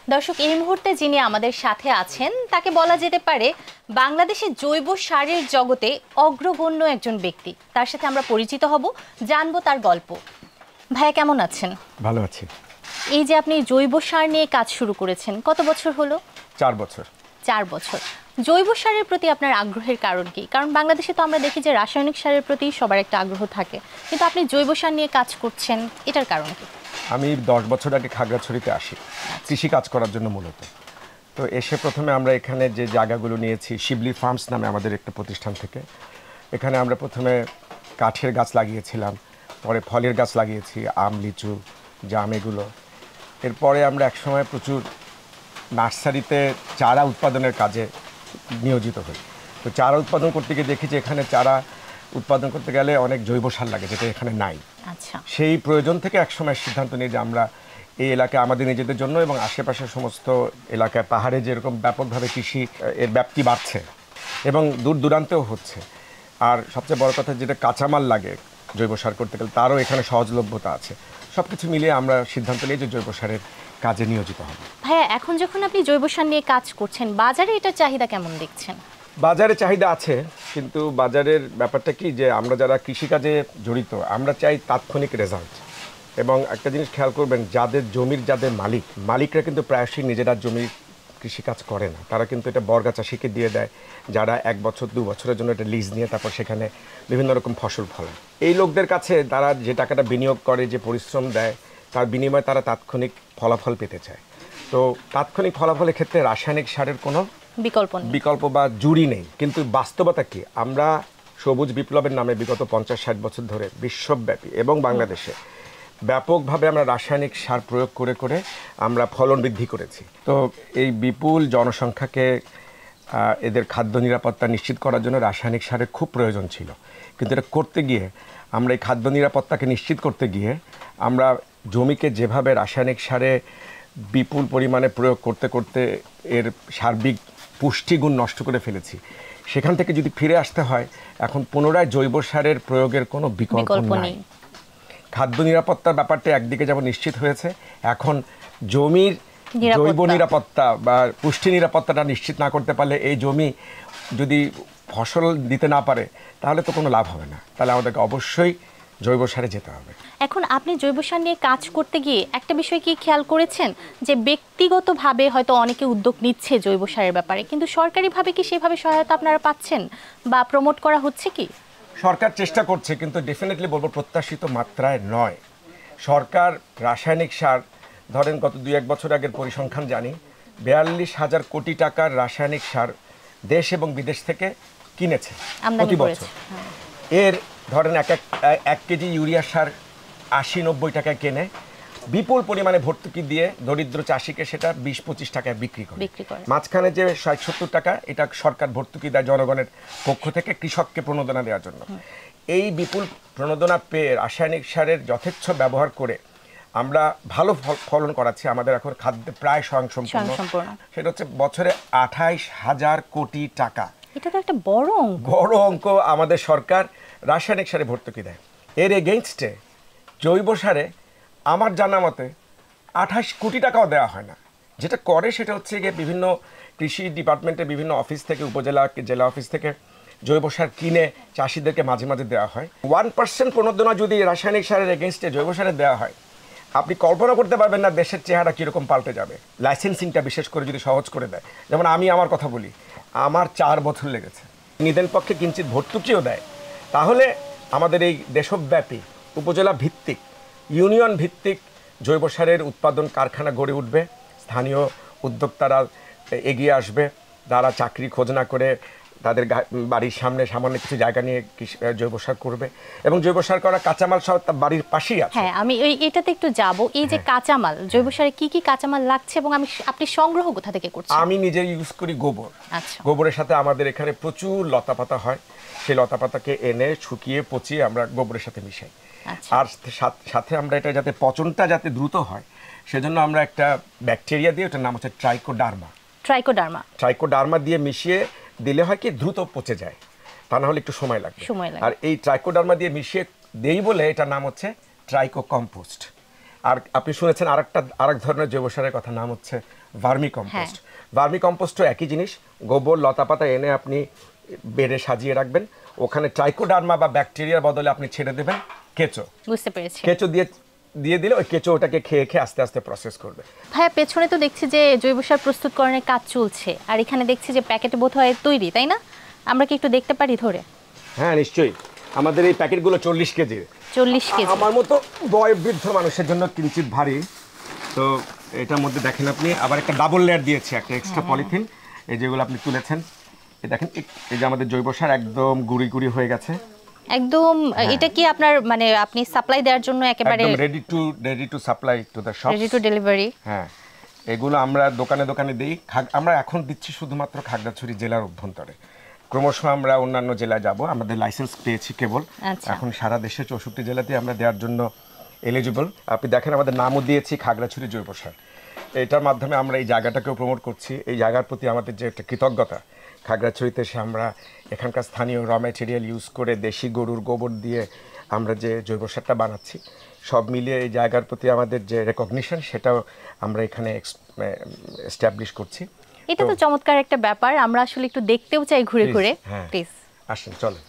দর্শক, এই মুহূর্তে যিনি আমাদের সাথে আছেন তাকে বলা যেতে পারে বাংলাদেশের জৈব সারের জগতে অগ্রগণ্য একজন ব্যক্তি। তার সাথে আমরা পরিচিত হব, জানবো তার গল্প। ভাইয়া কেমন আছেন? ভালো আছি। এই যে আপনি জৈব সার নিয়ে কাজ শুরু করেছেন, কত বছর হলো? 4 বছর। 4 বছর। জৈব সারের প্রতি আপনার আগ্রহের কারণ কি? কারণ বাংলাদেশে তো আমরা দেখি যে রাসায়নিক সারের প্রতি সবার একটা আগ্রহ থাকে, কিন্তু আপনি জৈব সার নিয়ে কাজ করছেন, এটার কারণ কি? আমি 10 বছর আগে খাগড়াছড়িতে আসি কৃষি কাজ করার জন্য মূলত। তো এসে প্রথমে আমরা এখানে যে জায়গাগুলো নিয়েছি শিবলি ফার্মস নামে আমাদের একটা প্রতিষ্ঠান থেকে, এখানে আমরা প্রথমে কাঠের গাছ লাগিয়েছিলাম, পরে ফলের গাছ লাগিয়েছি, আম, লিচু, জাম এগুলো। এরপরে আমরা একসময় প্রচুর নার্সারিতে চারা উৎপাদনের কাজে নিয়োজিত হই। তো চারা উৎপাদন করতে গিয়ে দেখি যে এখানে চারা উৎপাদন করতে গেলে অনেক জৈব সার লাগে, যেটা এখানে নাই। আচ্ছা। সেই প্রয়োজন থেকে একসময় সিদ্ধান্ত নিই যে আমরা এই এলাকায় আমাদের নিজেদের জন্য এবং আশেপাশের সমস্ত এলাকায় পাহাড়ে যেরকম ব্যাপকভাবে কৃষি এর ব্যাপ্তি বাড়ছে এবং দূর দূরান্তেও হচ্ছে, আর সবচেয়ে বড় কথা যেটা কাঁচামাল লাগে জৈব সার করতে গেলে তারও এখানে সহজলভ্যতা আছে। সব কিছু মিলিয়ে আমরা সিদ্ধান্ত নিই যে জৈব সারের কাজে নিয়োজিত হব। ভাইয়া, এখন যখন আপনি জৈব সার নিয়ে কাজ করছেন, বাজারে এটার চাহিদা কেমন দেখছেন? বাজারে চাহিদা আছে, কিন্তু বাজারের ব্যাপারটা কি যে আমরা যারা কৃষিকাজে জড়িত আমরা চাই তাৎক্ষণিক রেজাল্ট। এবং একটা জিনিস খেয়াল করবেন, যাদের জমির যাদের মালিকরা কিন্তু প্রায়শই নিজেরা জমির কৃষিকাজ করে না, তারা কিন্তু এটা বর্গা চাষিকে দিয়ে দেয়, যারা 1 বছর 2 বছরের জন্য এটা লিজ নিয়ে তারপর সেখানে বিভিন্ন রকম ফসল ফলায়। এই লোকদের কাছে তারা যে টাকাটা বিনিয়োগ করে, যে পরিশ্রম দেয়, তার বিনিময়ে তারা তাৎক্ষণিক ফলাফল পেতে চায়। তো তাৎক্ষণিক ফলাফলের ক্ষেত্রে রাসায়নিক সারের কোনো বিকল্প বা জুড়ি নেই। কিন্তু বাস্তবতা কি, আমরা সবুজ বিপ্লবের নামে বিগত 50-60 বছর ধরে বিশ্বব্যাপী এবং বাংলাদেশে ব্যাপকভাবে আমরা রাসায়নিক সার প্রয়োগ করে করে আমরা ফলন বৃদ্ধি করেছি। তো এই বিপুল জনসংখ্যাকে এদের খাদ্য নিরাপত্তা নিশ্চিত করার জন্য রাসায়নিক সারের খুব প্রয়োজন ছিল। কিন্তু এটা করতে গিয়ে আমরা এই খাদ্য নিরাপত্তাকে নিশ্চিত করতে গিয়ে আমরা জমিকে যেভাবে রাসায়নিক সারে বিপুল পরিমাণে প্রয়োগ করতে করতে এর সার্বিক পুষ্টিগুণ নষ্ট করে ফেলেছি, সেখান থেকে যদি ফিরে আসতে হয় এখন পুনরায় জৈব সারের প্রয়োগের কোনো বিকল্প নেই। খাদ্য নিরাপত্তার ব্যাপারটা একদিকে যেমন নিশ্চিত হয়েছে, এখন জমির জৈব নিরাপত্তা বা পুষ্টি নিরাপত্তাটা নিশ্চিত না করতে পারলে, এই জমি যদি ফসল দিতে না পারে তাহলে তো কোনো লাভ হবে না। তাহলে আমাদেরকে অবশ্যই জৈব সারে যেতে হবে। এখন আপনি জৈব সার নিয়ে কাজ করতে গিয়ে একটা বিষয় কি খেয়াল করেছেন, যে ব্যক্তিগতভাবে হয়তো অনেকে উদ্যোগ নিচ্ছে জৈব সারের ব্যাপারে, কিন্তু সরকারিভাবে কি সেভাবে সহায়তা আপনারা পাচ্ছেন বা প্রমোট করা হচ্ছে কি? সরকার চেষ্টা করছে, কিন্তু ডেফিনেটলি বলবো প্রত্যাশিত মাত্রায় নয়। সরকার রাসায়নিক সার, ধরেন গত 2-1 বছর আগের পরিসংখ্যান জানি, 42,000 কোটি টাকার রাসায়নিক সার দেশ এবং বিদেশ থেকে কিনেছে প্রতি বছর। এর ধরেন এক কেজি ইউরিয়া সার 80-90 টাকায় কেনে, বিপুল পরিমাণে ভর্তুকি দিয়ে দরিদ্র চাষিকে সেটা 20-25 টাকায় বিক্রি করে। মাঝখানে যে 60-70 টাকা এটা সরকার ভর্তুকি দেয় জনগণের পক্ষ থেকে কৃষককে প্রণোদনা দেওয়ার জন্য। এই বিপুল প্রণোদনা পেয়ে রাসায়নিক সারের যথেচ্ছ ব্যবহার করে আমরা ভালো ফলন করাচ্ছি। আমাদের এখন খাদ্যে প্রায় স্বয়ংসম্পূর্ণ। সেটা হচ্ছে বছরে 28,000 কোটি টাকা। এটা তো একটা বড় অঙ্ক আমাদের সরকার রাসায়নিক সারে ভর্তুকি দেয়। এর এগেইনস্টে জৈব সারে আমার জানা মতে 28 কোটি টাকাও দেওয়া হয় না। যেটা করে সেটা হচ্ছে গিয়ে বিভিন্ন কৃষি ডিপার্টমেন্টের বিভিন্ন অফিস থেকে, উপজেলা জেলা অফিস থেকে জৈব সার কিনে চাষিদেরকে মাঝে মাঝে দেওয়া হয়। 1% প্রণোদনা যদি রাসায়নিক সারের এগেইনস্টে জৈব সারে দেওয়া হয়, আপনি কল্পনা করতে পারবেন না দেশের চেহারা কীরকম পাল্টে যাবে। লাইসেন্সিংটা বিশেষ করে যদি সহজ করে দেয়, যেমন আমি আমার কথা বলি, আমার 4 বছর লেগেছে। নিদেন পক্ষে কিঞ্চিত ভর্তুকিও দেয়, তাহলে আমাদের এই দেশব্যাপী উপজেলা ভিত্তিক, ইউনিয়ন ভিত্তিক জৈব সারের উৎপাদন কারখানা গড়ে উঠবে। স্থানীয় উদ্যোক্তারা এগিয়ে আসবে, তারা চাকরি খোঁজ না করে তাদের বাড়ির সামনে সামান্য কিছু জায়গা নিয়ে জৈব সার করবে, এবং জৈব সার করা কাঁচামাল সব তার বাড়ির পাশেই আছে। হ্যাঁ, আমি এটাতে একটু যাব। এই যে কাঁচামাল, জৈব সারে কি কি কাঁচামাল লাগছে এবং আপনি সংগ্রহ কোথা থেকে করছেন? আমি নিজে ইউজ করি গোবর। আচ্ছা। গোবরের সাথে আমাদের এখানে প্রচুর লতাপাতা হয়, সেই লতাপাতাকে এনে শুকিয়ে পচিয়ে আমরা গোবরের সাথে মিশাই। আর সাথে আমরা এটা যাতে পচনটা যাতে দ্রুত হয় সেজন্য আমরা একটা ব্যাকটেরিয়া দিয়ে, ওটার নাম হচ্ছে ট্রাইকোডার্মা দিয়ে মিশিয়ে দিলে হয় কি দ্রুত পচে যায়, তা না হলে একটু সময় লাগবে। আর এই ট্রাইকোডার্মা দিয়ে মিশিয়ে দেই বলে এটার নাম হচ্ছে ট্রাইকো কম্পোস্ট। আর আপনি শুনেছেন আরেক ধরনের জৈব সারের কথা, নাম হচ্ছে ভার্মি কম্পোস্ট। ভার্মি কম্পোস্টও একই জিনিস, গোবর লতাপাতা এনে আপনি বেড়ে সাজিয়ে রাখবেন, ওখানে ট্রাইকোডার্মা বা ব্যাকটেরিয়ার বদলে আপনি ছেড়ে দেবেন কেঁচো। বুঝতে পেরেছি। কেঁচো দিয়ে দিলে ওই কেঁচো ওটাকে খেয়ে খেয়ে আস্তে আস্তে প্রসেস করবে। ভাইয়া পেছনে তো দেখছি যে জৈব সার প্রস্তুতকরণের কাজ চলছে, আর এখানে দেখছি যে প্যাকেটে বোধহয় তৈরি, তাই না? আমরা কি একটু দেখতে পারি ধরে? হ্যাঁ নিশ্চয়ই, আমাদের এই প্যাকেটগুলো 40 কেজি। 40 কেজি? আমার মতো বয়োবৃদ্ধ মানুষের জন্য কিঞ্চিত ভারী। তো এটার মধ্যে দেখেন আপনি আবার একটা ডাবল লেয়ার দিয়েছে, একটা এক্সট্রা পলিথিন, এই যেগুলো আপনি তুলেছেন, এই দেখেন এই যে আমাদের জৈব সার একদম গুঁড়ি গুঁড়ি হয়ে গেছে একদম। এটা কি আপনার মানে আপনি সাপ্লাই দেওয়ার জন্য একেবারে একদম ready to supply to the shop, ready to delivery? হ্যাঁ, এগুলো আমরা দোকানে দোকানে দিই। আমরা এখন দিচ্ছি শুধুমাত্র খাগড়াছড়ি জেলার অভ্যন্তরে, ক্রমশ আমরা অন্যান্য জেলায় যাব। আমাদের লাইসেন্স পেয়েছি কেবল, এখন সারা দেশে 64 জেলাতে আমরা দেওয়ার জন্য এলিজিবল। আপনি দেখেন আমাদের নামও দিয়েছি খাগড়াছড়ি জৈব সার। এটার মাধ্যমে আমরা এই জায়গাটাকেও প্রমোট করছি। এই জায়গার প্রতি আমাদের যে একটা কৃতজ্ঞতা, খাগড়াছড়িতে এসে আমরা এখানকার স্থানীয় র ম্যাটেরিয়াল ইউজ করে দেশি গরুর গোবর দিয়ে আমরা যে জৈব সারটা বানাচ্ছি, সব মিলিয়ে এই জায়গার প্রতি আমাদের যে রেকগনিশন, সেটাও আমরা এখানে এস্টাবলিশ করছি। এটা তো চমৎকার একটা ব্যাপার, আমরা আসলে একটু দেখতেও চাই ঘুরে ঘুরে। হ্যাঁ, প্লিজ আসেন চলেন।